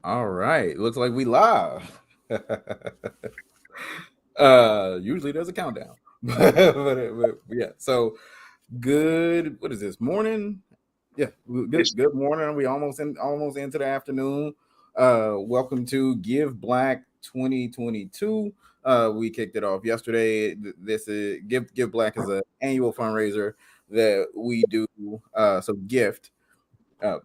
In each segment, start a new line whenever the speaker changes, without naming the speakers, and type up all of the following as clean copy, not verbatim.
All right. Looks like we live. Usually there's a countdown. But yeah. So good. What is this? Morning? Yeah.
It's
Good morning. We almost into the afternoon. Welcome to Give Black 2022. We kicked it off yesterday. This is Give Black is an annual fundraiser that we do. So gift uh,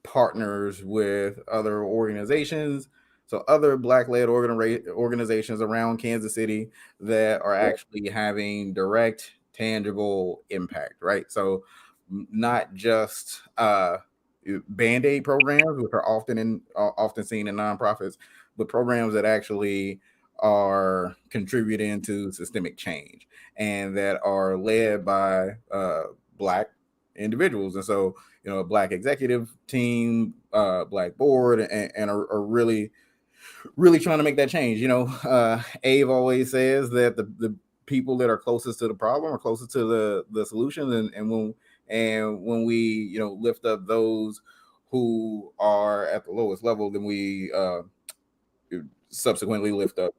partners with other organizations, so other Black-led organizations around Kansas City that are actually having direct, tangible impact. Right, so not just band-aid programs, which are often seen in nonprofits, but programs that actually are contributing to systemic change and that are led by Black individuals. And so a Black executive team, Black board, and are really trying to make that change. Abe always says that the people that are closest to the problem are closest to the solution, and when we lift up those who are at the lowest level, then we subsequently lift up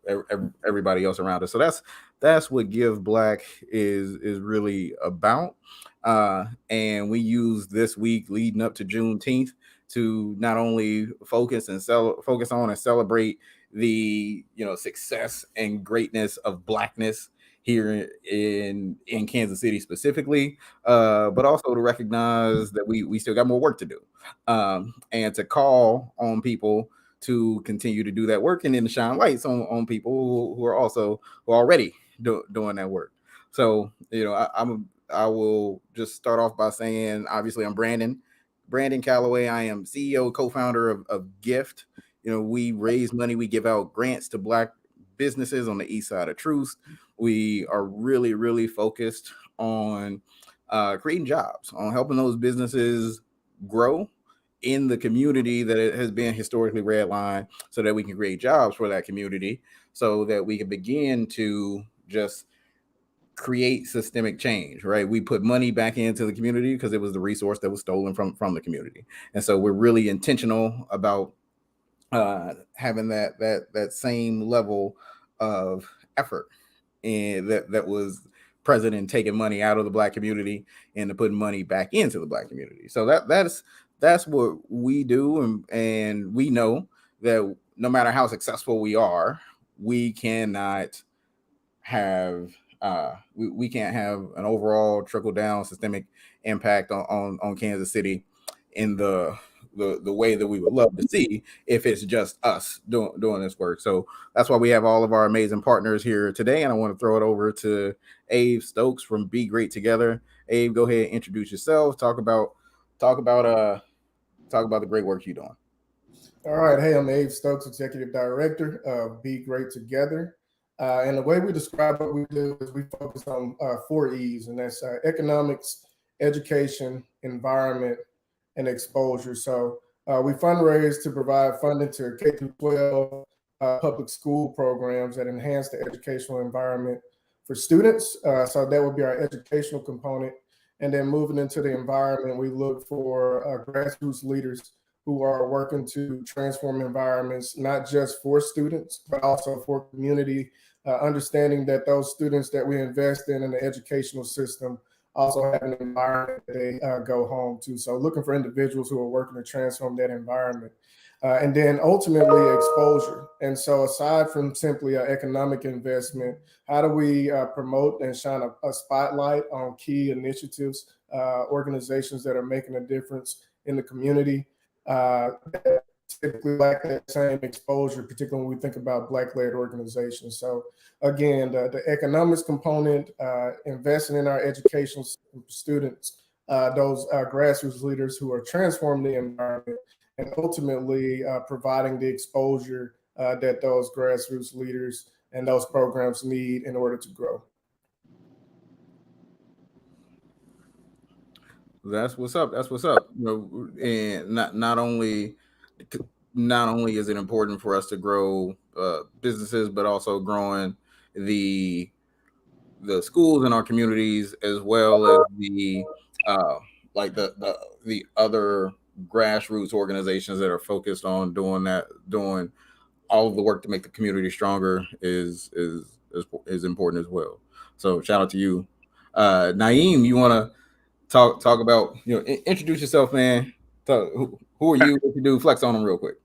everybody else around us. So that's what Give Black is really about. And we use this week leading up to Juneteenth to not only focus on and celebrate the success and greatness of Blackness here in Kansas City specifically, but also to recognize that we still got more work to do, and to call on people to continue to do that work, and then to shine lights on people who are also who are already doing that work. So I will just start off by saying, obviously, I'm Brandon Calloway. I am CEO, co-founder of Gift. We raise money, we give out grants to Black businesses on the east side of Truth. We are really focused on creating jobs, on helping those businesses grow in the community that it has been historically redlined, so that we can create jobs for that community, so that we can begin to just create systemic change. Right, we put money back into the community because it was the resource that was stolen from the community, and so we're really intentional about having that same level of effort, and that was present in taking money out of the Black community and to putting money back into the Black community. So that's what we do, and we know that no matter how successful we are, we cannot have we can't have an overall trickle down systemic impact on Kansas City in the way that we would love to see if it's just us doing this work. So that's why we have all of our amazing partners here today, and I want to throw it over to Abe Stokes from Be Great Together. Abe, go ahead, introduce yourself, talk about uh talk about the great work you're doing.
All right. Hey, I'm Abe Stokes, Executive Director of Be Great Together. And the way we describe what we do is we focus on four E's, and that's economics, education, environment, and exposure. So we fundraise to provide funding to K through 12 public school programs that enhance the educational environment for students. So that would be our educational component. And then moving into the environment, we look for grassroots leaders who are working to transform environments, not just for students, but also for community, understanding that those students that we invest in the educational system also have an environment that they go home to. So looking for individuals who are working to transform that environment. And then ultimately exposure. And so aside from simply economic investment, how do we promote and shine a spotlight on key initiatives, organizations that are making a difference in the community? That typically lack that same exposure, particularly when we think about Black-led organizations. So again, the economics component, investing in our educational students, those grassroots leaders who are transforming the environment, and ultimately providing the exposure that those grassroots leaders and those programs need in order to grow.
That's what's up. That's what's up. And not only is it important for us to grow businesses, but also growing the schools in our communities, as well as the uh, like the other grassroots organizations that are focused on doing all of the work to make the community stronger is important as well. So shout out to you, Naeem. You want to talk about introduce yourself, man. Who are you? What you do? Flex on them real quick.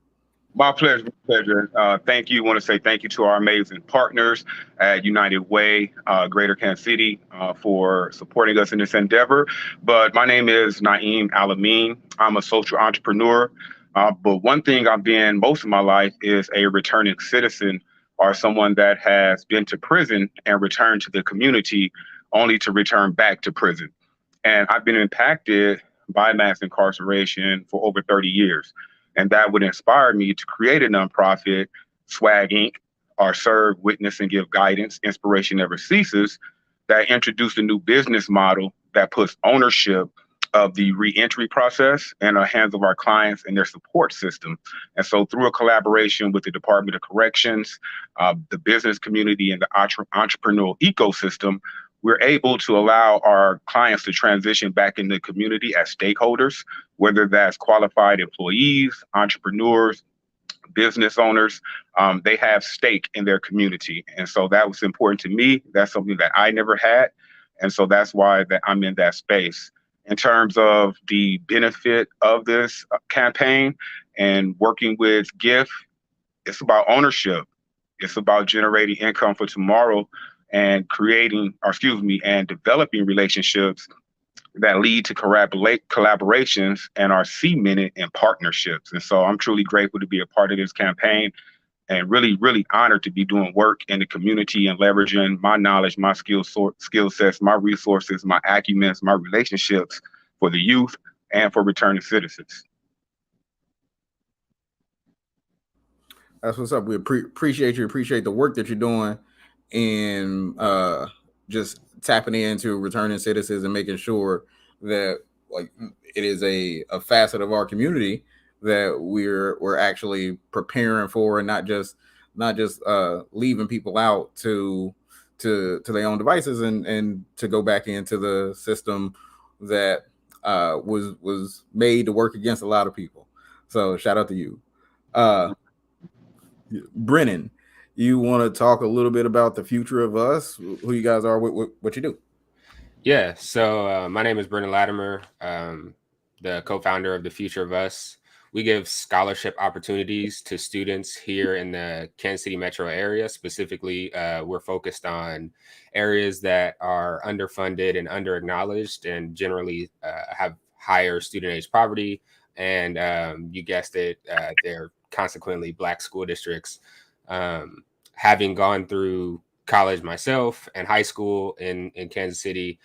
My pleasure. My pleasure. Thank you. Want to say thank you to our amazing partners at United Way, Greater Kansas City, for supporting us in this endeavor. But my name is Naeem Alameen. I'm a social entrepreneur. But one thing I've been most of my life is a returning citizen or someone that has been to prison and returned to the community only to return back to prison. And I've been impacted by mass incarceration for over 30 years. And that would inspire me to create a nonprofit, Swag Inc., or serve, witness, and give guidance. Inspiration never ceases. That introduced a new business model that puts ownership of the reentry process in the hands of our clients and their support system. And so, through a collaboration with the Department of Corrections, the business community, and the entrepreneurial ecosystem, we're able to allow our clients to transition back in the community as stakeholders, whether that's qualified employees, entrepreneurs, business owners. They have stake in their community. And so that was important to me. That's something that I never had. And so that's why that I'm in that space. In terms of the benefit of this campaign and working with GIF, it's about ownership. It's about generating income for tomorrow and creating, or excuse me, and developing relationships that lead to collaborations and are cemented in partnerships. And so I'm truly grateful to be a part of this campaign and really, really honored to be doing work in the community and leveraging my knowledge, my skill sets, my resources, my acumens, my relationships for the youth and for returning citizens.
That's what's up. We appreciate you. Appreciate the work that you're doing, and just tapping into returning citizens and making sure that like it is a facet of our community that we're actually preparing for, and not just leaving people out to their own devices and to go back into the system that was made to work against a lot of people. So shout out to you. Uh, Brennan, you want to talk a little bit about the future of us, who you guys are, what you do?
Yeah, so my name is Brendan Latimer, the co-founder of the Future of Us. We give scholarship opportunities to students here in the Kansas City metro area. Specifically, we're focused on areas that are underfunded and underacknowledged and generally have higher student age poverty. And you guessed it, they're consequently Black school districts. Having gone through college myself and high school in Kansas City,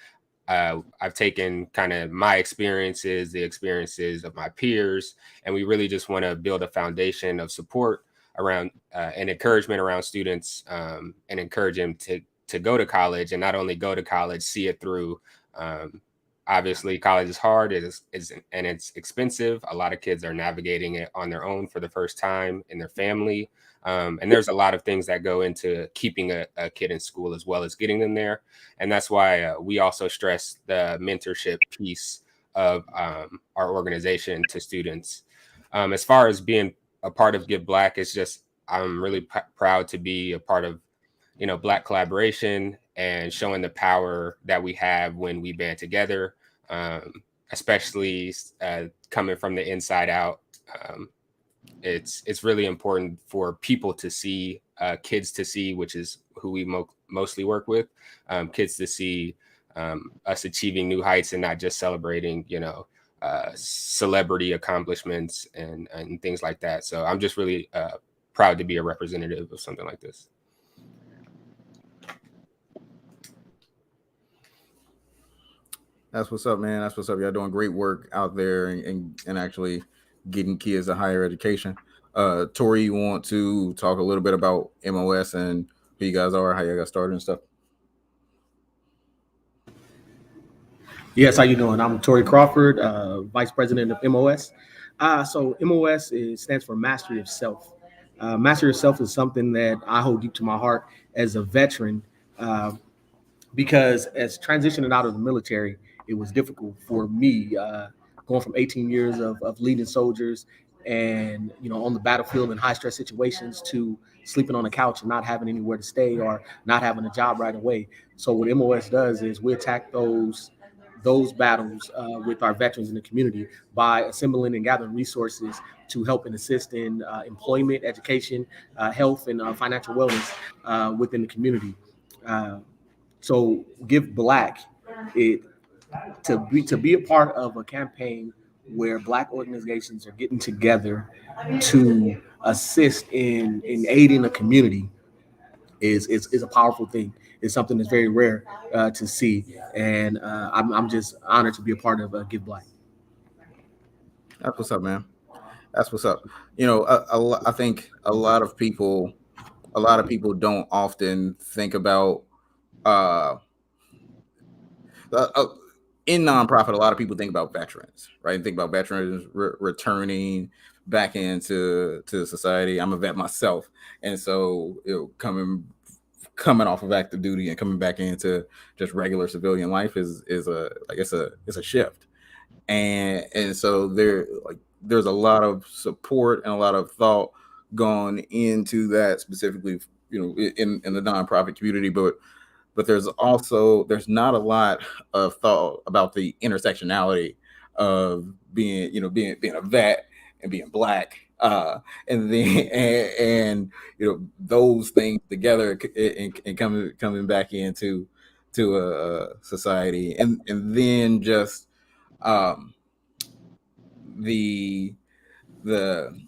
I've taken kind of my experiences, the experiences of my peers, and we really just want to build a foundation of support around and encouragement around students, and encourage them to go to college, and not only go to college, see it through. Obviously, college is hard, and it's expensive. A lot of kids are navigating it on their own for the first time in their family. And there's a lot of things that go into keeping a kid in school as well as getting them there. And that's why we also stress the mentorship piece of our organization to students. As far as being a part of Give Black, it's just I'm really proud to be a part of Black collaboration and showing the power that we have when we band together, especially coming from the inside out. It's really important for people to see, kids to see, which is who we mostly work with, kids to see us achieving new heights and not just celebrating, celebrity accomplishments and things like that. So I'm just really proud to be a representative of something like this.
That's what's up, man. That's what's up. Y'all doing great work out there and actually getting kids a higher education. Tori, you want to talk a little bit about MOS and who you guys are, how you got started and stuff?
Yes, how you doing? I'm Tori Crawford, Vice President of MOS. So MOS stands for Mastery of Self. Mastery of Self is something that I hold deep to my heart as a veteran, because as transitioning out of the military, it was difficult for me going from 18 years of leading soldiers and, on the battlefield in high stress situations to sleeping on a couch and not having anywhere to stay or not having a job right away. So what MOS does is we attack those battles with our veterans in the community by assembling and gathering resources to help and assist in employment, education, health, and financial wellness within the community. So Give Black, it to be a part of a campaign where Black organizations are getting together to assist in aiding a community is a powerful thing. It's something that's very rare to see, and I'm just honored to be a part of Give Black.
That's what's up, man. That's what's up. I think a lot of people don't often think about uh, uh, uh, in nonprofit. A lot of people think about veterans, right? Think about veterans returning back into society. I'm a vet myself, and so coming off of active duty and coming back into just regular civilian life is a like it's a shift, and so there's a lot of support and a lot of thought gone into that, specifically in the nonprofit community, but there's not a lot of thought about the intersectionality of being a vet and being Black, and then those things together and coming back into to a society, and then just um the the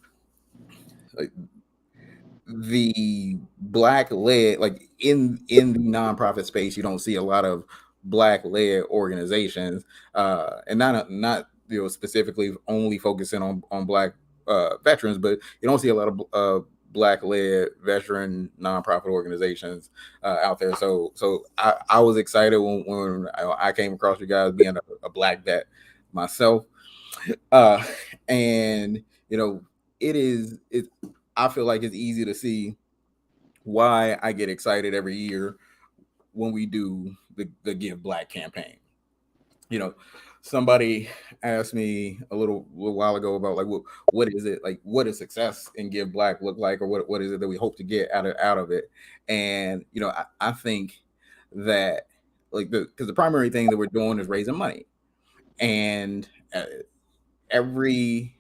like, the Black led, like in the nonprofit space, you don't see a lot of Black led organizations, and not specifically only focusing on Black veterans, but you don't see a lot of Black led veteran nonprofit organizations out there. So I was excited when I came across you guys, being a Black vet myself, uh, and it I feel like it's easy to see why I get excited every year when we do the Give Black campaign. Somebody asked me a little while ago about like what is it like, what does success in Give Black look like, or what is it that we hope to get out of it? And I think that because the primary thing that we're doing is raising money, and every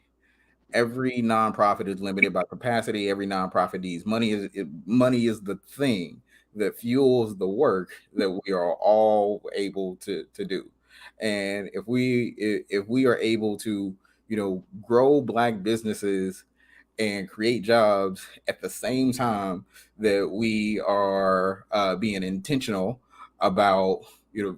nonprofit is limited by capacity. Every nonprofit needs money. Money is the thing that fuels the work that we are all able to do. And if we are able to grow Black businesses and create jobs at the same time that we are being intentional about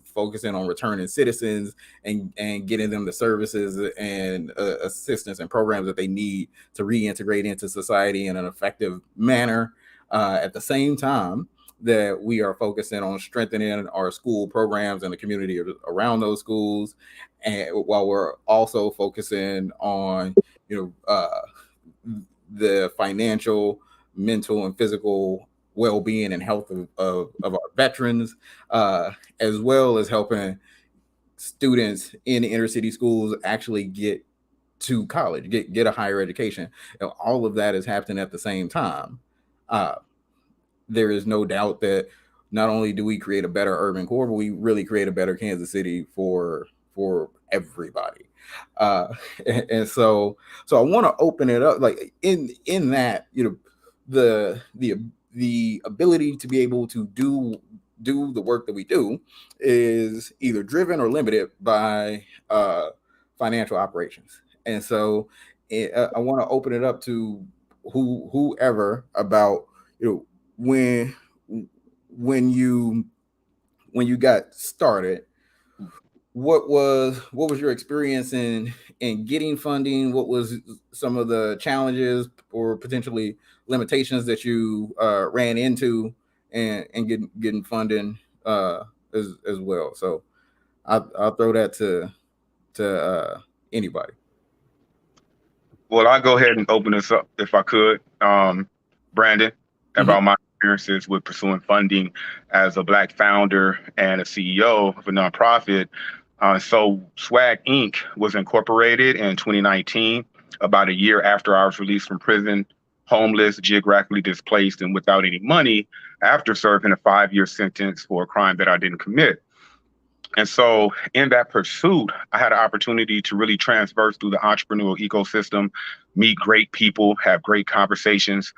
focusing on returning citizens and getting them the services and assistance and programs that they need to reintegrate into society in an effective manner, at the same time that we are focusing on strengthening our school programs and the community around those schools, and while we're also focusing on the financial, mental, and physical well-being and health of our veterans, as well as helping students in inner city schools actually get to college, get a higher education. All of that is happening at the same time. There is no doubt that not only do we create a better urban core, but we really create a better Kansas City for everybody. And so I want to open it up, like in that the ability to be able to do the work that we do is either driven or limited by financial operations. And so I want to open it up to whoever about when you got started, what was your experience in getting funding? What was some of the challenges or potentially limitations that you ran into and getting funding as well? So I'll throw that to anybody.
Well, I'll go ahead and open this up if I could. Brandon, about my experiences with pursuing funding as a Black founder and a CEO of a nonprofit. So Swag Inc. was incorporated in 2019, about a year after I was released from prison, homeless, geographically displaced, and without any money after serving a 5-year sentence for a crime that I didn't commit. And so in that pursuit, I had an opportunity to really transverse through the entrepreneurial ecosystem, meet great people, have great conversations,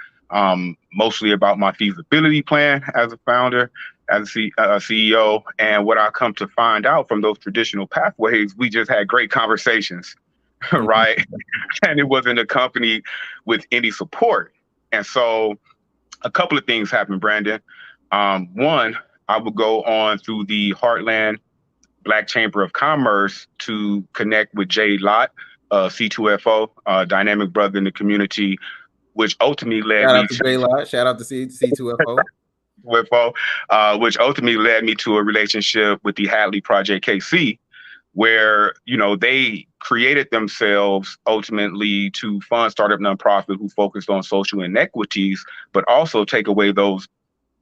mostly about my feasibility plan as a founder, as a CEO. And what I come to find out from those traditional pathways, we just had great conversations, right? And it wasn't accompanied with any support. And so a couple of things happened, Brandon. One, I would go on through the Heartland Black Chamber of Commerce to connect with Jay Lott, C2FO, dynamic brother in the community, which ultimately led
Shout
me
out to J Lot. Shout out to C2FO.
which ultimately led me to a relationship with the Hadley Project KC, where they created themselves ultimately to fund startup nonprofit who focused on social inequities, but also take away those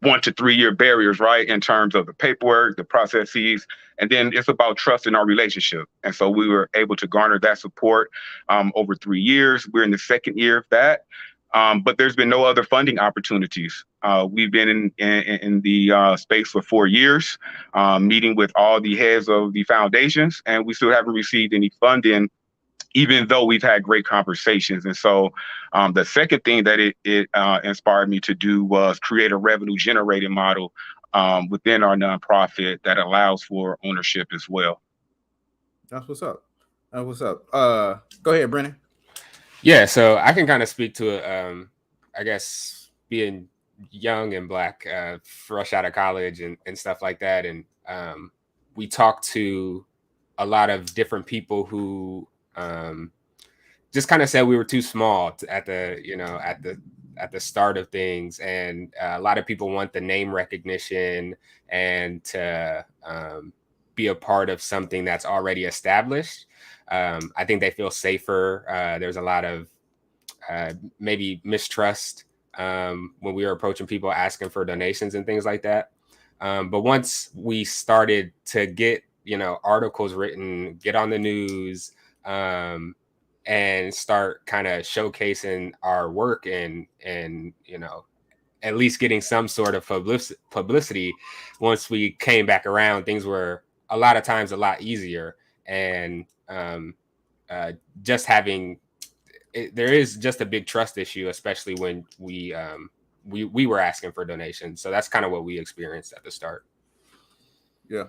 1 to 3 year barriers, right? In terms of the paperwork, the processes, and then it's about trust in our relationship. And so we were able to garner that support over 3 years. We're in the second year of that. But there's been no other funding opportunities. We've been in the space for 4 years, meeting with all the heads of the foundations, and we still haven't received any funding, even though we've had great conversations. And so the second thing that it inspired me to do was create a revenue generating model within our nonprofit that allows for ownership as well.
That's what's up. That's what's up. Go ahead, Brennan.
Yeah, so I can kind of speak to it. I guess being young and Black, fresh out of college and stuff like that. And we talked to a lot of different people who just kind of said we were too small at the start of things, and a lot of people want the name recognition and to be a part of something that's already established. I think they feel safer. There's a lot of maybe mistrust when we were approaching people asking for donations and things like that. But once we started to get articles written, get on the news, and start kind of showcasing our work and at least getting some sort of publicity, once we came back around, things were a lot of times a lot easier. And just having there is just a big trust issue, especially when we were asking for donations. So that's kind of what we experienced at the start.
Yeah,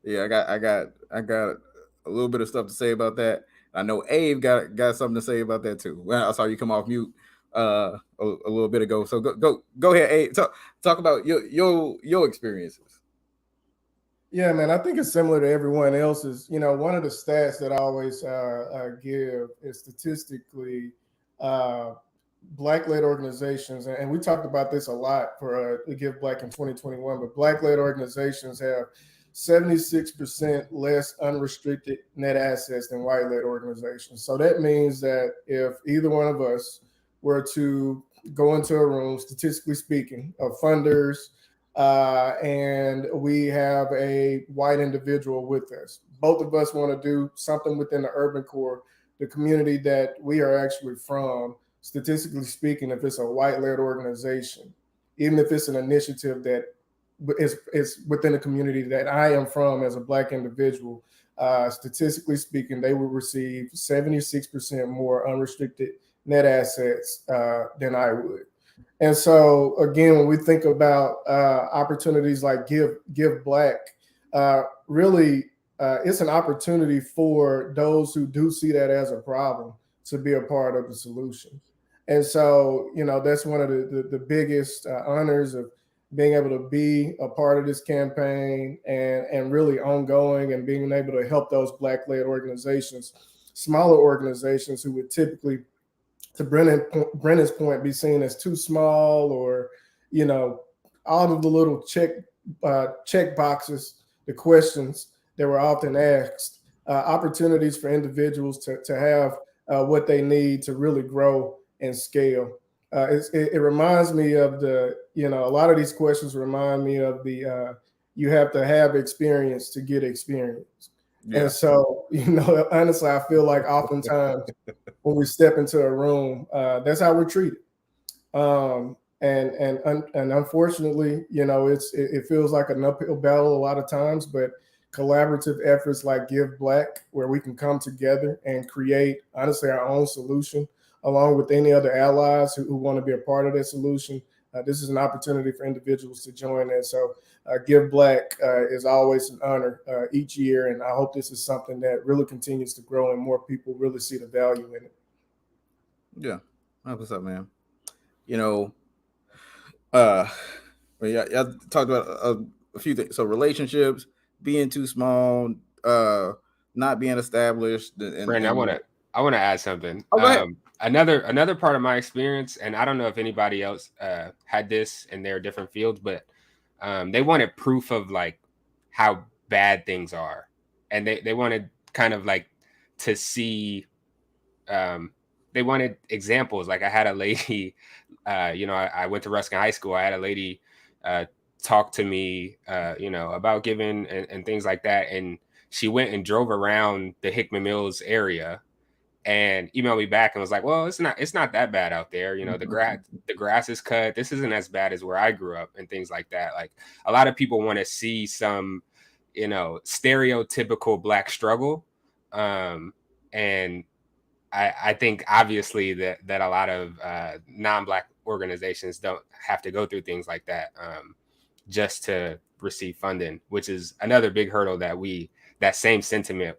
I got a little bit of stuff to say about that. I know Abe got something to say about that too. Well, I saw you come off mute a little bit ago. So go ahead, Abe. Talk about your experiences.
Yeah, man, I think it's similar to everyone else's. One of the stats that I always give is statistically, Black-led organizations, and we talked about this a lot for Give Black in 2021, but Black-led organizations have 76% less unrestricted net assets than white-led organizations. So that means that if either one of us were to go into a room, statistically speaking, of funders, and we have a white individual with us, both of us want to do something within the urban core, the community that we are actually from. Statistically speaking, if it's a white-led organization, even if it's an initiative that is within the community that I am from as a Black individual, statistically speaking, they will receive 76% more unrestricted net assets than I would. And so, again, when we think about opportunities like Give Black, really, it's an opportunity for those who do see that as a problem to be a part of the solution. And so, that's one of the biggest honors of being able to be a part of this campaign and really ongoing, and being able to help those Black-led organizations, smaller organizations who would typically, to Brennan's point, be seen as too small, or, all of the little check boxes, the questions that were often asked, opportunities for individuals to have what they need to really grow and scale. It reminds me of a lot of these questions remind me of you have to have experience to get experience.
Yeah.
And so, honestly, I feel like oftentimes when we step into a room, that's how we're treated. And unfortunately, it feels like an uphill battle a lot of times, but collaborative efforts like Give Black, where we can come together and create, honestly, our own solution, along with any other allies who want to be a part of that solution. This is an opportunity for individuals to join that. So Give Black is always an honor each year, and I hope this is something that really continues to grow and more people really see the value in it.
Yeah. What's up, man? You know, uh, well, yeah, I talked about a few things. So relationships being too small, not being established,
Brandon,
and
I want to add something.
oh, go ahead.
Another part of my experience, and I don't know if anybody else had this in their different fields, but they wanted proof of like how bad things are, and they wanted kind of like to see. They wanted examples. Like I had a lady, I went to Ruskin High School. I had a lady talk to me, about giving and things like that, and she went and drove around the Hickman Mills area and emailed me back and was like, well, it's not that bad out there. The grass is cut. This isn't as bad as where I grew up and things like that. Like a lot of people want to see some, stereotypical Black struggle. And I think obviously that a lot of non-Black organizations don't have to go through things like that just to receive funding, which is another big hurdle that same sentiment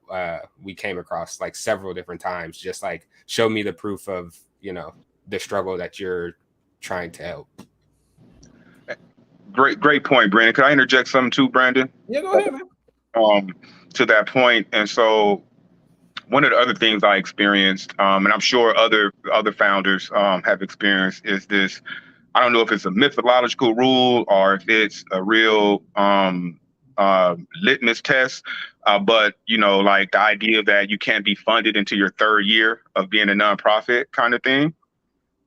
we came across like several different times. Just like show me the proof of the struggle that you're trying to help.
Great point, Brandon. Could I interject something too, Brandon?
Yeah, go ahead, man.
To that point, and so one of the other things I experienced, and I'm sure other founders have experienced, is this. I don't know if it's a methodological rule or if it's a real litmus test, but like the idea that you can't be funded into your third year of being a nonprofit kind of thing.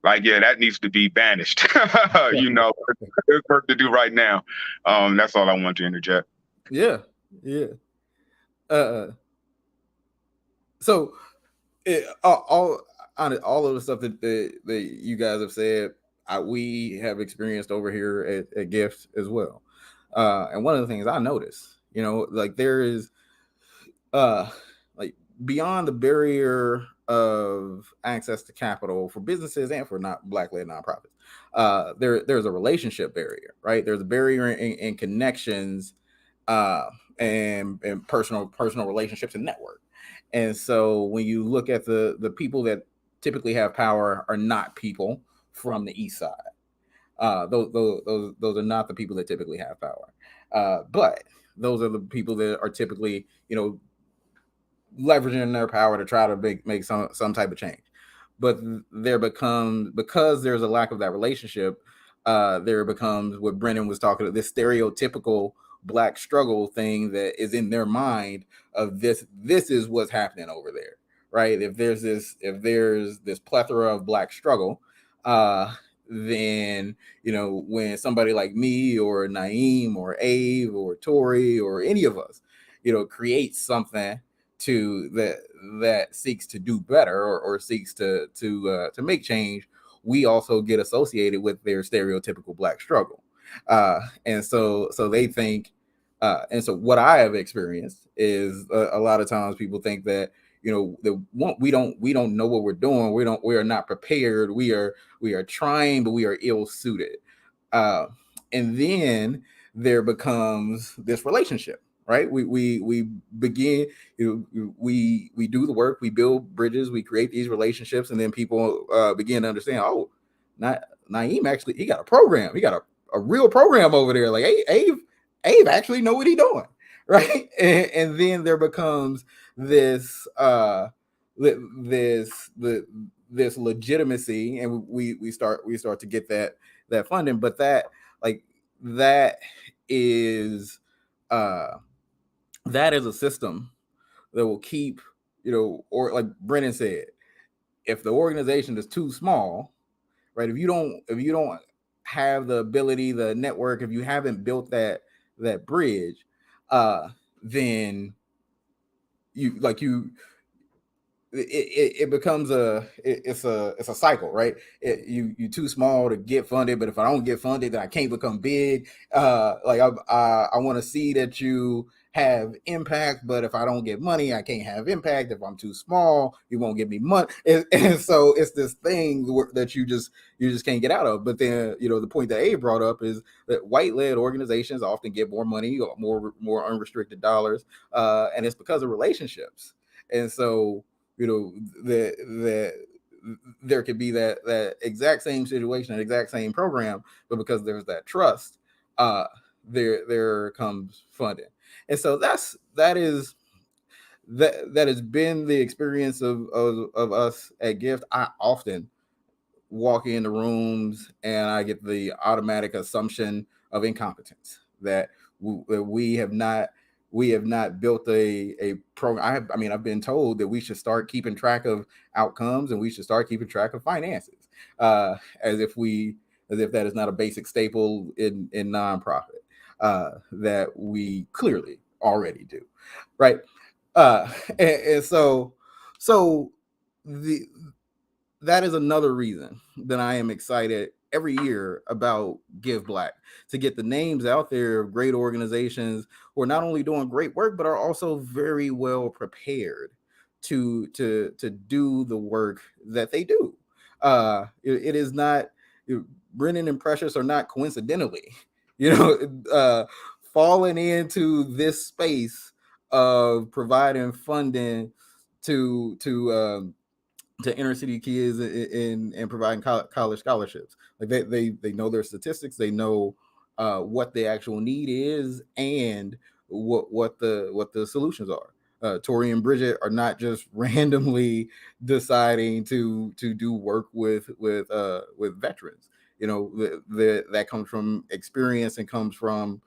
Like, yeah, that needs to be banished. There's work to do right now. That's all I want to interject.
Yeah. So all of the stuff that you guys have said, we have experienced over here at Gift as well. And one of the things I noticed, like there is, like beyond the barrier of access to capital for businesses and for not Black-led nonprofits, there's a relationship barrier, right? There's a barrier in connections, and personal relationships and network. And so when you look at the people that typically have power are not people from the East Side. Those are not the people that typically have power. But those are the people that are typically, leveraging their power to try to make some type of change. But because there's a lack of that relationship, there becomes what Brennan was talking about, this stereotypical Black struggle thing that is in their mind of this is what's happening over there, right? If there's this plethora of Black struggle, then when somebody like me or Naeem or Ave or Tori or any of us creates something that seeks to do better or seeks to make change, we also get associated with their stereotypical Black struggle. And so they think, and so what I have experienced is a lot of times people think that we don't know what we're doing. We are not prepared. We are trying, but we are ill suited. And then there becomes this relationship, right? We begin, we do the work, we build bridges, we create these relationships, and then people begin to understand, oh, Naeem actually, he got a program, he got a real program over there. Like, hey, Abe actually know what he doing, right? And then there becomes this this legitimacy, and we start to get that funding, but that is that is a system that will keep, or like Brennan said, if the organization is too small, right? If you don't have the ability, the network, if you haven't built that bridge, then it becomes it's a cycle, right? You too small to get funded, but if I don't get funded, then I can't become big. Like I want to see that you have impact, but if I don't get money, I can't have impact. If I'm too small, you won't give me money, and so it's this thing that you just can't get out of. But then the point that Abe brought up is that white-led organizations often get more money, more unrestricted dollars, and it's because of relationships. And so that there could be that exact same situation, that exact same program, but because there's that trust, there comes funding. And so that has been the experience of us at Gift. I often walk into rooms and I get the automatic assumption of incompetence that we have not built a program. I've been told that we should start keeping track of outcomes and we should start keeping track of finances, as if that is not a basic staple in nonprofit, that we clearly already do, right? And so the that is another reason that I am excited every year about Give Black, to get the names out there of great organizations who are not only doing great work, but are also very well prepared to do the work that they do. It is not, Brennan and Precious are not coincidentally, falling into this space of providing funding to inner city kids and providing college scholarships. Like they know their statistics, they know what the actual need is and what the solutions are. Tori and Bridget are not just randomly deciding to do work with veterans. That comes from experience and comes from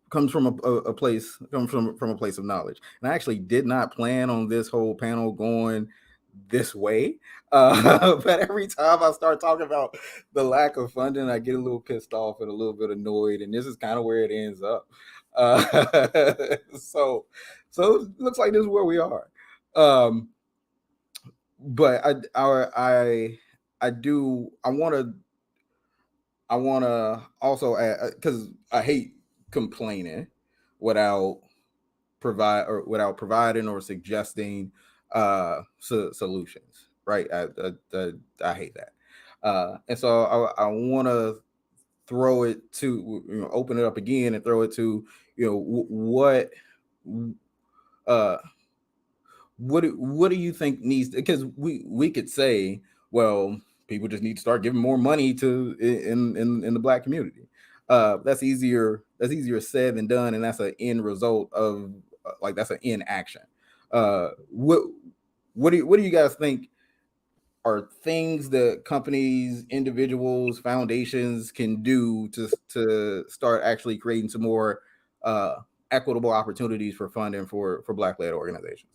comes from a place from a place of knowledge. And I actually did not plan on this whole panel going this way, but every time I start talking about the lack of funding, I get a little pissed off and a little bit annoyed, and this is kind of where it ends up. So it looks like this is where we are. But I want to also add, because I hate complaining without providing or suggesting solutions, right? I hate that, and so I want to throw it to open it up again and throw it to what do you think needs, because we could say, well, people just need to start giving more money to in the Black community. That's easier said than done, and that's an end result of that's an inaction. What do you guys think are things that companies, individuals, foundations can do to start actually creating some more equitable opportunities for funding for Black-led organizations?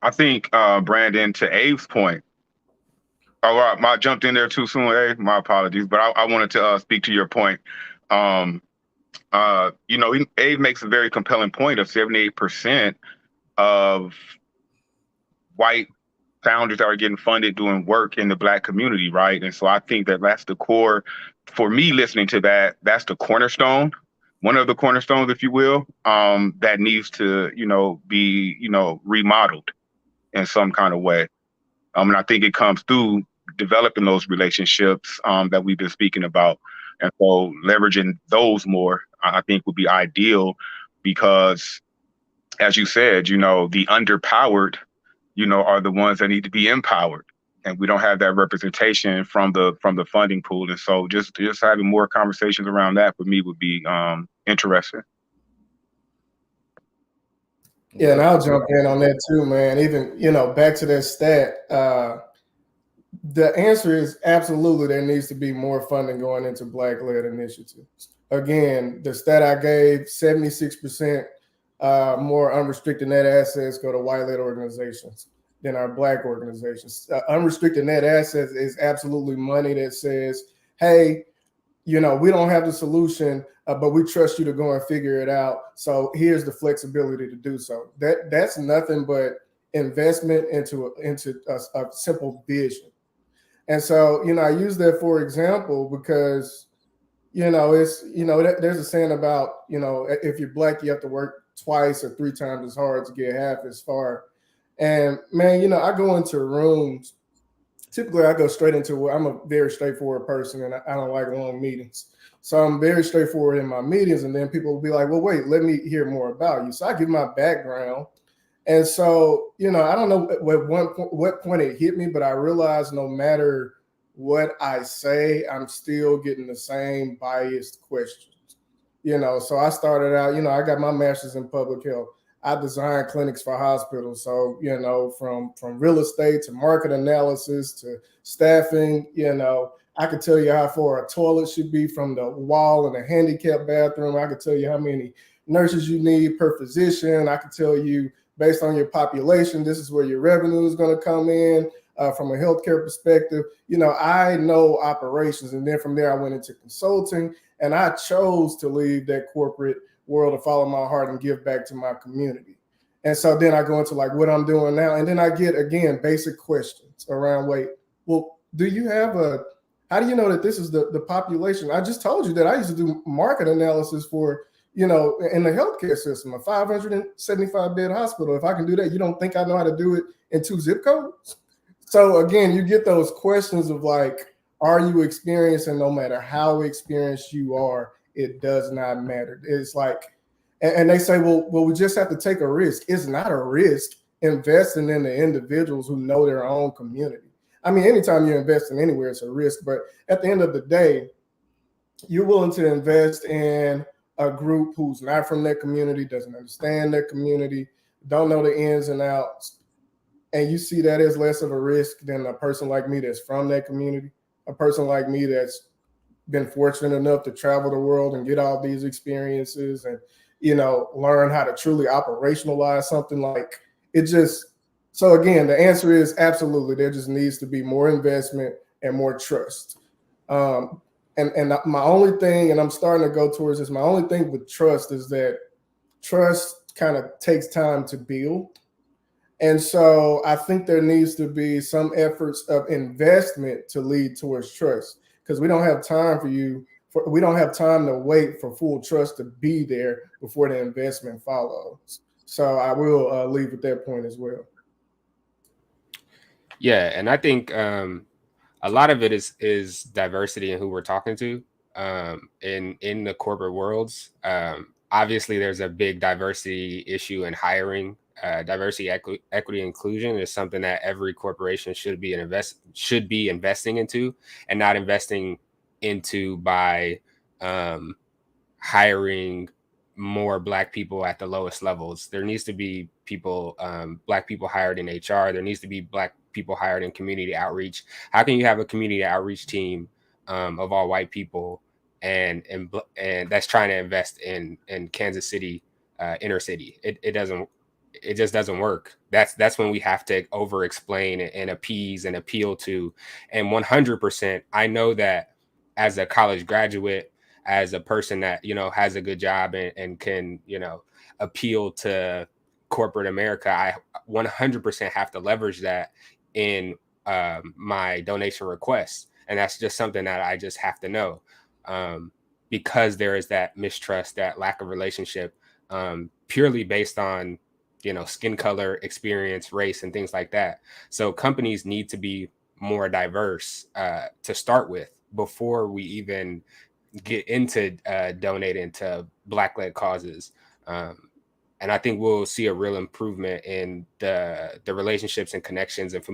I think, Brandon, to Abe's point. Oh, I jumped in there too soon, Abe. My apologies, but I wanted to speak to your point. Abe makes a very compelling point of 78% of white founders that are getting funded doing work in the Black community, right? And so I think that's the core. For me, listening to that, that's the cornerstone, one of the cornerstones, if you will, that needs to, be, remodeled in some kind of way. And I think it comes through developing those relationships that we've been speaking about. And so leveraging those more, I think, would be ideal, because, as you said, the underpowered, are the ones that need to be empowered. And we don't have that representation from the funding pool. And so just having more conversations around that for me would be interesting.
Yeah, and I'll jump in on that too, man. Even, back to that stat, the answer is absolutely there needs to be more funding going into Black-led initiatives. Again, the stat I gave, 76% more unrestricted net assets go to white-led organizations than our Black organizations. Unrestricted net assets is absolutely money that says, hey, we don't have the solution, but we trust you to go and figure it out. So here's the flexibility to do so. That's nothing but investment into a simple vision. And so, I use that for example because, it's, there's a saying about, if you're black, you have to work twice or three times as hard to get half as far. And man, I go into rooms. Typically, I go straight into I'm a very straightforward person, and I don't like long meetings. So I'm very straightforward in my meetings, and then people will be like, "Well, wait, let me hear more about you." So I give my background, and so I don't know what point it hit me, but I realized no matter what I say, I'm still getting the same biased questions. So I started out, I got my master's in public health. I designed clinics for hospitals. So, from real estate to market analysis to staffing, I could tell you how far a toilet should be from the wall in a handicapped bathroom. I could tell you how many nurses you need per physician. I could tell you based on your population, this is where your revenue is going to come in. From a healthcare perspective, I know operations. And then from there, I went into consulting, and I chose to leave that corporate world to follow my heart and give back to my community. And so then I go into like what I'm doing now. And then I get, again, basic questions around, wait, well, how do you know that this is the population? I just told you that I used to do market analysis for, in the healthcare system, a 575 bed hospital. If I can do that, you don't think I know how to do it in 2 zip codes? So again, you get those questions of like, are you experienced? And no matter how experienced you are, it does not matter. It's like, and they say, well, we just have to take a risk. It's not a risk investing in the individuals who know their own community. I mean, anytime you're investing anywhere, it's a risk. But at the end of the day, you're willing to invest in a group who's not from their community, doesn't understand their community, don't know the ins and outs. And you see that as less of a risk than a person like me that's from that community, a person like me that's been fortunate enough to travel the world and get all these experiences and, learn how to truly operationalize something. Like it just, so again, the answer is absolutely. There just needs to be more investment and more trust. And my only thing, and I'm starting to go towards this, my only thing with trust is that trust kind of takes time to build. And so I think there needs to be some efforts of investment to lead towards trust, because we don't have time we don't have time to wait for full trust to be there before the investment follows. So I will leave with that point as well.
Yeah, and I think a lot of it is diversity in who we're talking to in the corporate worlds. Obviously, there's a big diversity issue in hiring. Diversity, equity, inclusion is something that every corporation should be investing into, and not investing into by hiring more Black people at the lowest levels. There needs to be Black people hired in HR. There needs to be Black people hired in community outreach. How can you have a community outreach team of all white people and that's trying to invest in Kansas City inner city? It just doesn't work. That's when we have to over explain and appease and appeal to. And 100%, I know that as a college graduate, as a person that has a good job and can appeal to corporate America, I 100% have to leverage that in my donation requests. And that's just something that I just have to know, because there is that mistrust, that lack of relationship, purely based on skin color, experience, race, and things like that. So companies need to be more diverse to start with before we even get into donating to Black-led causes. And I think we'll see a real improvement in the relationships and connections and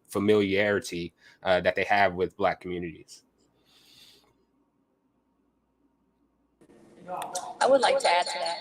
familiarity that they have with Black communities.
I would like to add to that.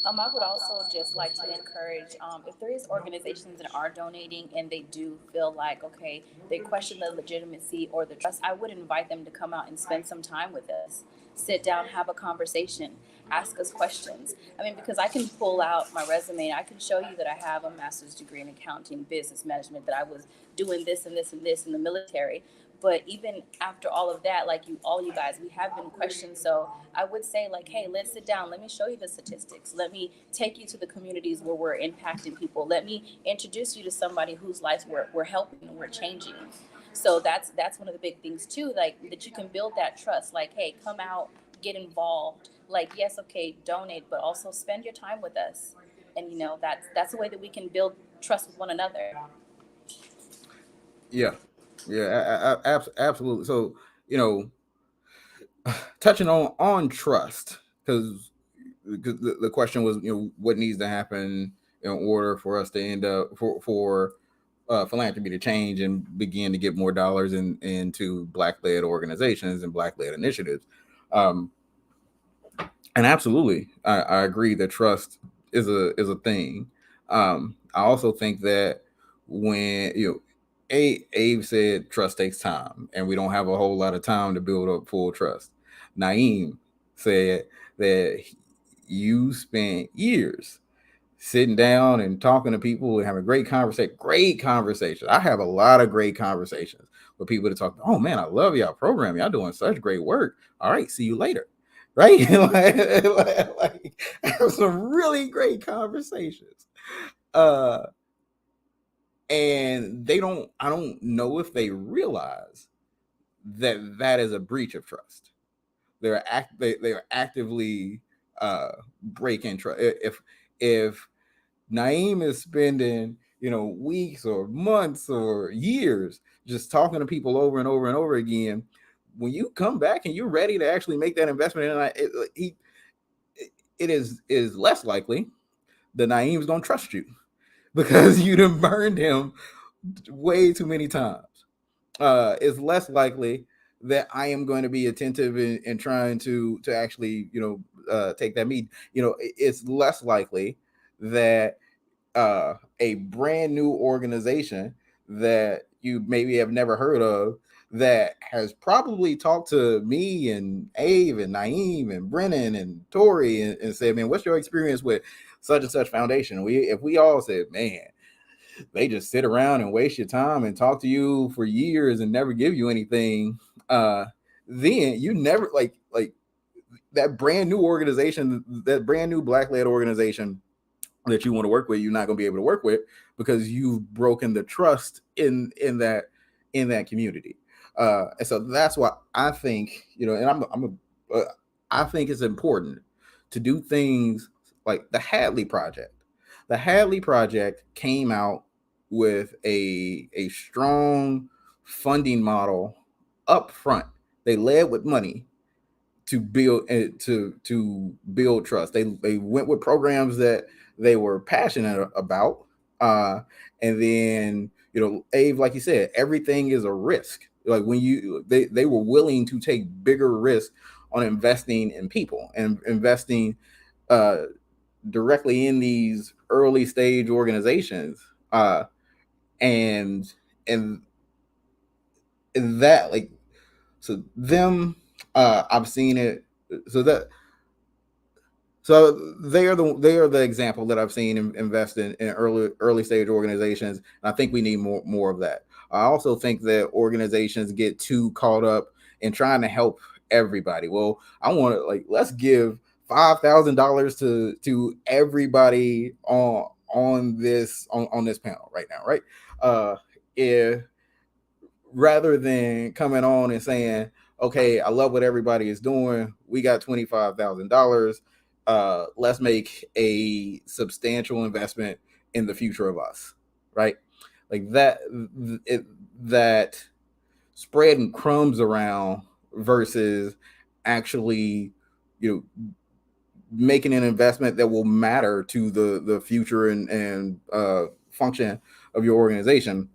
I would also just like to encourage, if there is organizations that are donating and they do feel like, okay, they question the legitimacy or the trust, I would invite them to come out and spend some time with us. Sit down, have a conversation, ask us questions. I mean, because I can pull out my resume, I can show you that I have a master's degree in accounting, business management, that I was doing this and this and this in the military. But even after all of that, like all you guys, we have been questioned. So I would say, like, hey, let's sit down. Let me show you the statistics. Let me take you to the communities where we're impacting people. Let me introduce you to somebody whose lives we're helping and we're changing. So that's one of the big things too, like that you can build that trust. Like, hey, come out, get involved. Like, yes, okay, donate, but also spend your time with us. And that's the way that we can build trust with one another.
Yeah, yeah, absolutely. So, you know, touching on trust, because the question was, what needs to happen in order for us to end up for philanthropy to change and begin to get more dollars into Black-led organizations and Black-led initiatives. Um, and absolutely, I agree that trust is a thing. I also think that when Abe said trust takes time, and we don't have a whole lot of time to build up full trust. Naeem said that you spent years sitting down and talking to people and having great conversation. Great conversation. I have a lot of great conversations with people that talk. Oh man, I love y'all program. Y'all doing such great work. All right, see you later. Right? like have some really great conversations. And I don't know if they realize that is a breach of trust. They are actively breaking trust. If Naeem is spending, weeks or months or years just talking to people over and over and over again, when you come back and you're ready to actually make that investment, it is less likely that Naeem's gonna trust you because you done burned him way too many times. It's less likely that I am going to be attentive in trying to actually, take that meet. It's less likely that a brand new organization that you maybe have never heard of that has probably talked to me and Ave and Naeem and Brennan and Tori and said, man, what's your experience with such and such foundation? If we all said, man, they just sit around and waste your time and talk to you for years and never give you anything, then you never like that brand new organization, that brand new Black-led organization that you want to work with, you're not going to be able to work with because you've broken the trust in that community. And so that's why I think, and I think it's important to do things like the Hadley Project. The Hadley Project came out with a strong funding model up front. They led with money to build to build trust. They went with programs that they were passionate about, and then Abe, like you said, everything is a risk. Like when they were willing to take bigger risks on investing in people and investing directly in these early stage organizations, and and that like so them I've seen it so that so they are the example that I've seen invest in early stage organizations. And I think we need more of that. I also think that organizations get too caught up in trying to help everybody. Well, I want to let's give $5,000 to everybody on this panel right now, right? If rather than coming on and saying, okay, I love what everybody is doing. We got $25,000. Let's make a substantial investment in the future of us, right? Like that spreading crumbs around versus actually, making an investment that will matter to the future and function of your organization.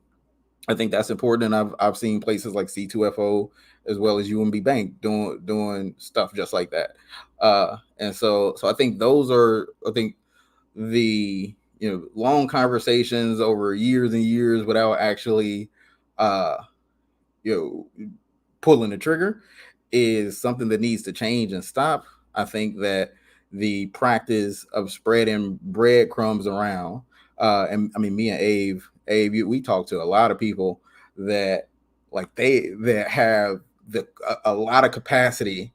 I think that's important, and I've seen places like C2FO as well as UMB Bank doing stuff just like that. And so I think those are the long conversations over years and years without actually uh, pulling the trigger is something that needs to change and stop. I think that the practice of spreading breadcrumbs around, and I mean, me and Abe, we talked to a lot of people that like they have a lot of capacity,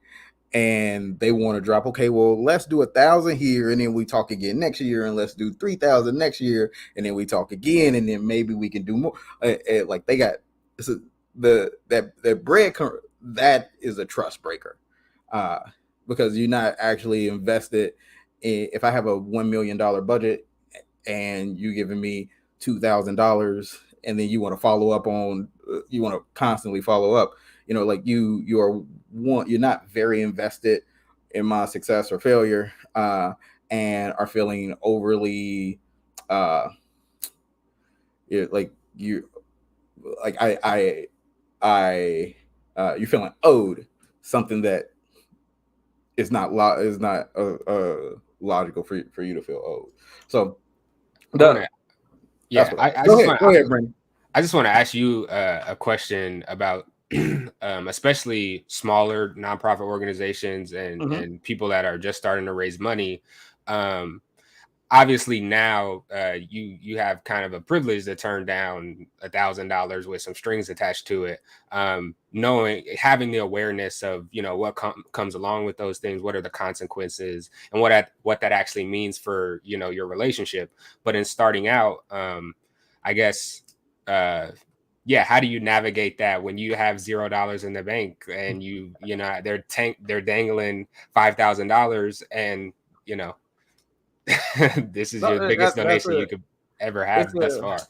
and they want to drop. Okay, well, let's do 1,000 here, and then we talk again next year, and let's do 3,000 next year, and then we talk again, and then maybe we can do more. Like they got that bread. That is a trust breaker, because you're not actually invested. If I have a $1 million budget and you giving me $2,000, and then you want to follow up on, you want to constantly follow up, like you're not very invested in my success or failure, and are feeling overly like you like I you're feeling owed something that is not logical for you to feel owed. So
I
go ahead, Brandon.
I just want to ask you a question about especially smaller nonprofit organizations and people that are just starting to raise money. Obviously now you have kind of a privilege to turn down $1,000 with some strings attached to it, having the awareness of what comes along with those things, what are the consequences, and what that actually means for your relationship. But in starting out, I guess how do you navigate that when you have $0 in the bank and they're dangling $5,000 and this is your biggest donation you could ever have thus far?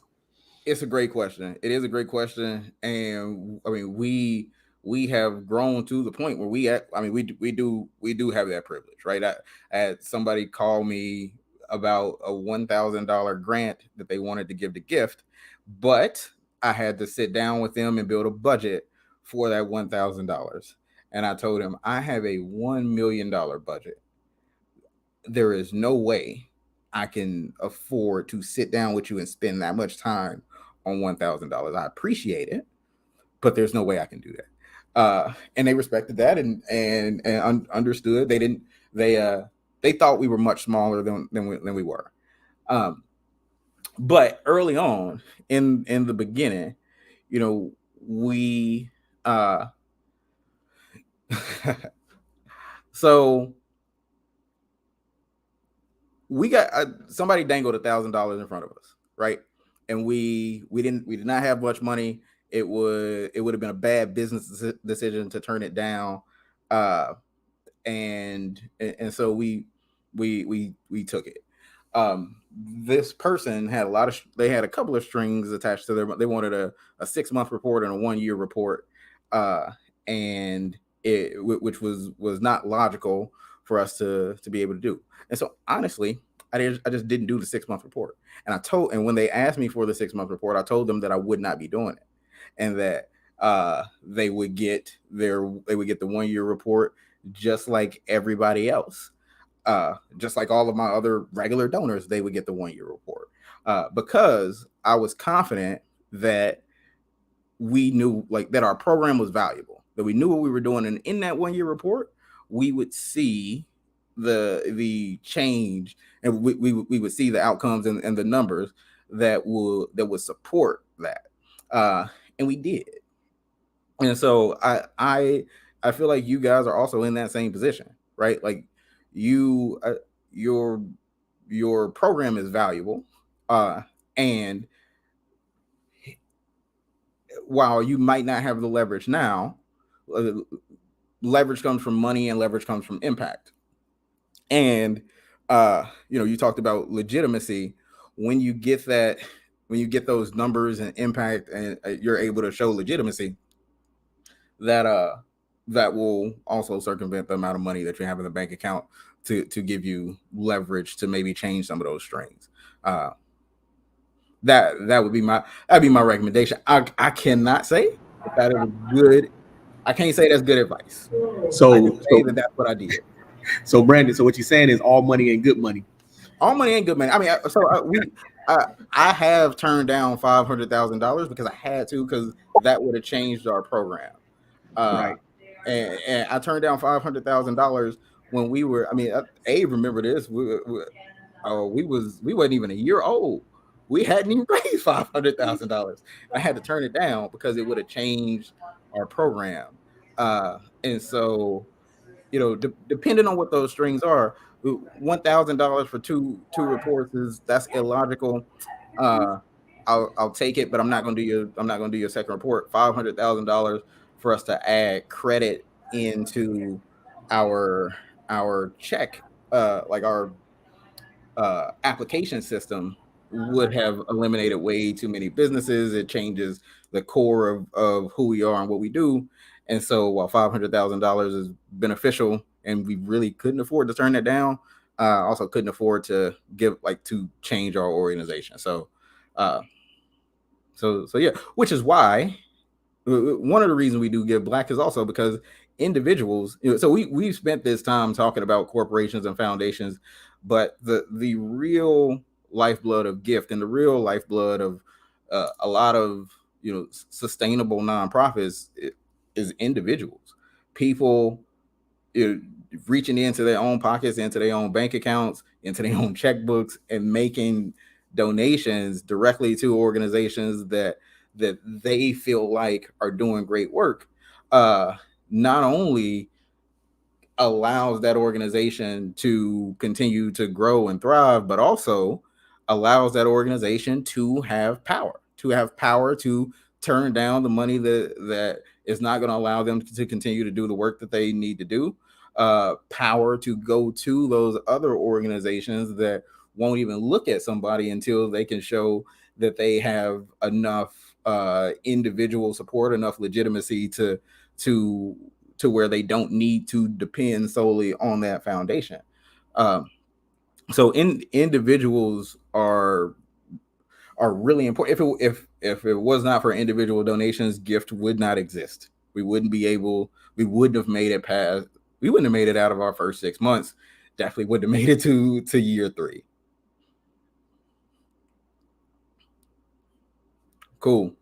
It's a great question. It is a great question, and I mean we have grown to the point where we do have that privilege, right? I had somebody call me about a $1,000 grant that they wanted to give to gift, but I had to sit down with them and build a budget for that $1,000, and I told him I have a $1 million budget. There is no way I can afford to sit down with you and spend that much time on $1,000. I appreciate it, but there's no way I can do that. And they respected that and understood. They thought we were much smaller than we were. But early on in the beginning, we so we got somebody dangled $1,000 in front of us, right? And we did not have much money. It would have been a bad business decision to turn it down, and so we took it. This person had they had a couple of strings attached to they wanted a 6-month report and a 1-year report, and which was not logical for us to be able to do. And so honestly, I just didn't do the 6-month report. And when they asked me for the 6-month report, I told them that I would not be doing it, and that they would get the 1-year report just like everybody else. Just like all of my other regular donors, they would get the 1-year report, because I was confident that we knew that our program was valuable, that we knew what we were doing, and in that 1-year report, we would see the change, and we would see the outcomes and the numbers that would support that, and we did. And so I feel like you guys are also in that same position, right? Like your program is valuable, and while you might not have the leverage now, leverage comes from money and leverage comes from impact. And you talked about legitimacy. When you get those numbers and impact, and you're able to show legitimacy, that will also circumvent the amount of money that you have in the bank account to give you leverage to maybe change some of those strings. That'd be my recommendation. I cannot say that is good. I can't say that's good advice.
So
I can say that's what I did.
So Brandon, so what you're saying is all money ain't good money.
All money ain't good money. I mean, I have turned down $500,000 because I had to, because that would have changed our program.
Right.
And I turned down $500,000 when we were. I mean, Abe remember this. We wasn't even a year old we hadn't even raised $500,000. I had to turn it down because it would have changed our program. And so, depending on what those strings are, $1,000 for two reports that's illogical. Uh, I'll take it, but I'm not gonna do your second report. $500,000 for us to add credit into our check, like our application system would have eliminated way too many businesses. It changes the core of who we are and what we do. And so while $500,000 is beneficial and we really couldn't afford to turn that down, also couldn't afford to to change our organization. Uh, so yeah, which is why one of the reasons we do give black is also because individuals, so we've spent this time talking about corporations and foundations, but the real lifeblood of gift and the real lifeblood of a lot of sustainable nonprofits is individuals, people, you know, reaching into their own pockets, into their own bank accounts, into their own checkbooks, and making donations directly to organizations that they feel like are doing great work. Uh, Not only allows that organization to continue to grow and thrive, but also allows that organization to have power to turn down the money that is not going to allow them to continue to do the work that they need to do. Power to go to those other organizations that won't even look at somebody until they can show that they have enough individual support, enough legitimacy to where they don't need to depend solely on that foundation. Um, so individuals are really important. If it was not for individual donations, gift would not exist. We wouldn't be able. We wouldn't have made it past. We wouldn't have made it out of our first 6 months. Definitely wouldn't have made it to year 3. Cool.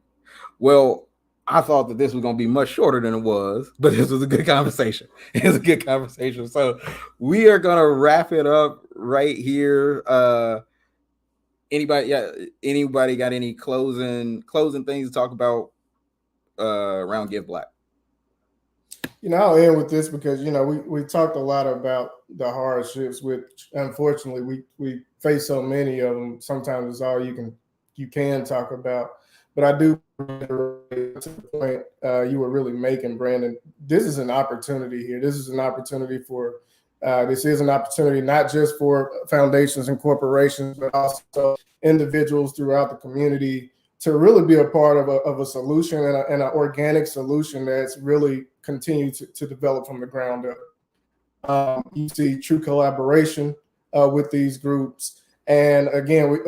Well, I thought that this was going to be much shorter than it was, but this was a good conversation. It was a good conversation. So we are going to wrap it up right here. Anybody got any closing things to talk about around Give Black?
I'll end with this because we talked a lot about the hardships, which unfortunately we face so many of them. Sometimes it's all you can talk about. But I do, to the point you were really making, Brandon. This is an opportunity here. This is an opportunity not just for foundations and corporations, but also individuals throughout the community to really be a part of a solution and an organic solution that's really continued to develop from the ground up. You see true collaboration with these groups. And again,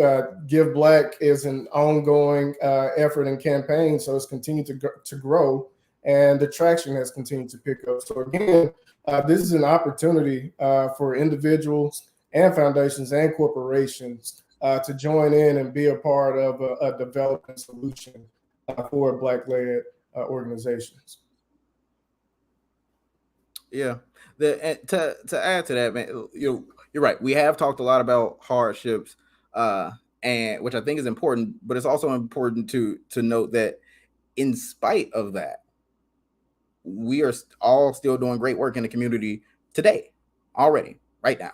Give Black is an ongoing effort and campaign, so it's continued to grow, and the traction has continued to pick up. So again, this is an opportunity for individuals and foundations and corporations to join in and be a part of a development solution for Black-led organizations.
Yeah. To add to that, man, you're right. We have talked a lot about hardships, and which I think is important, but it's also important to note that in spite of that, we are all still doing great work in the community today, already, right now,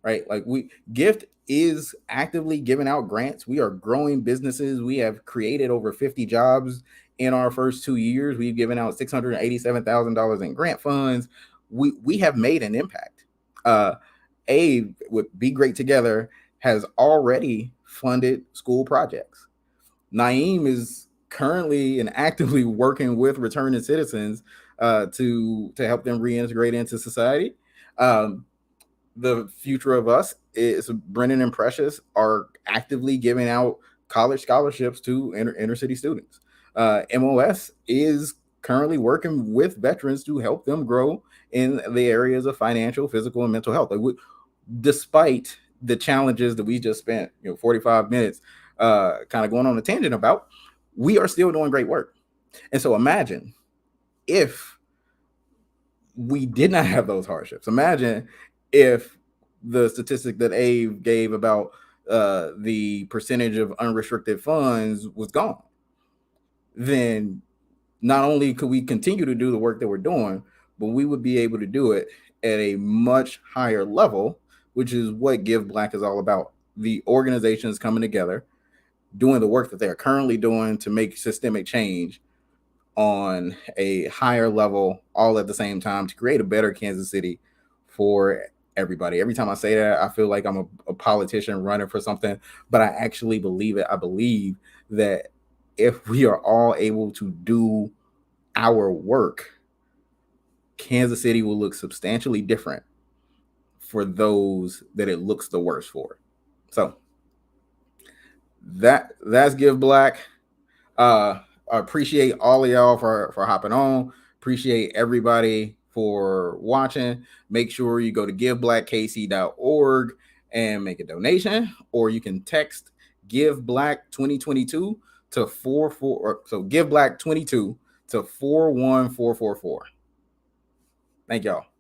right? Like Gift is actively giving out grants. We are growing businesses. We have created over 50 jobs in our first 2 years. We've given out $687,000 in grant funds. We have made an impact. With Be Great Together has already funded school projects. Naeem is currently and actively working with returning citizens to help them reintegrate into society. The Future of Us is Brennan and Precious are actively giving out college scholarships to inner city students. MOS is currently working with veterans to help them grow in the areas of financial, physical, and mental health. Despite the challenges that we just spent 45 minutes kind of going on a tangent about, we are still doing great work. And so imagine if we did not have those hardships. Imagine if the statistic that Abe gave about the percentage of unrestricted funds was gone, then not only could we continue to do the work that we're doing, but we would be able to do it at a much higher level, which is what Give Black is all about. The organizations coming together, doing the work that they're currently doing to make systemic change on a higher level, all at the same time, to create a better Kansas City for everybody. Every time I say that, I feel like I'm a politician running for something, but I actually believe it. I believe that if we are all able to do our work, Kansas City will look substantially different for those that it looks the worst for. So that's Give Black. I appreciate all of y'all for hopping on. Appreciate everybody for watching. Make sure you go to giveblackkc.org and make a donation, or you can text Give Black 2022 to 44. So Give Black 22 to 41444. Thank y'all.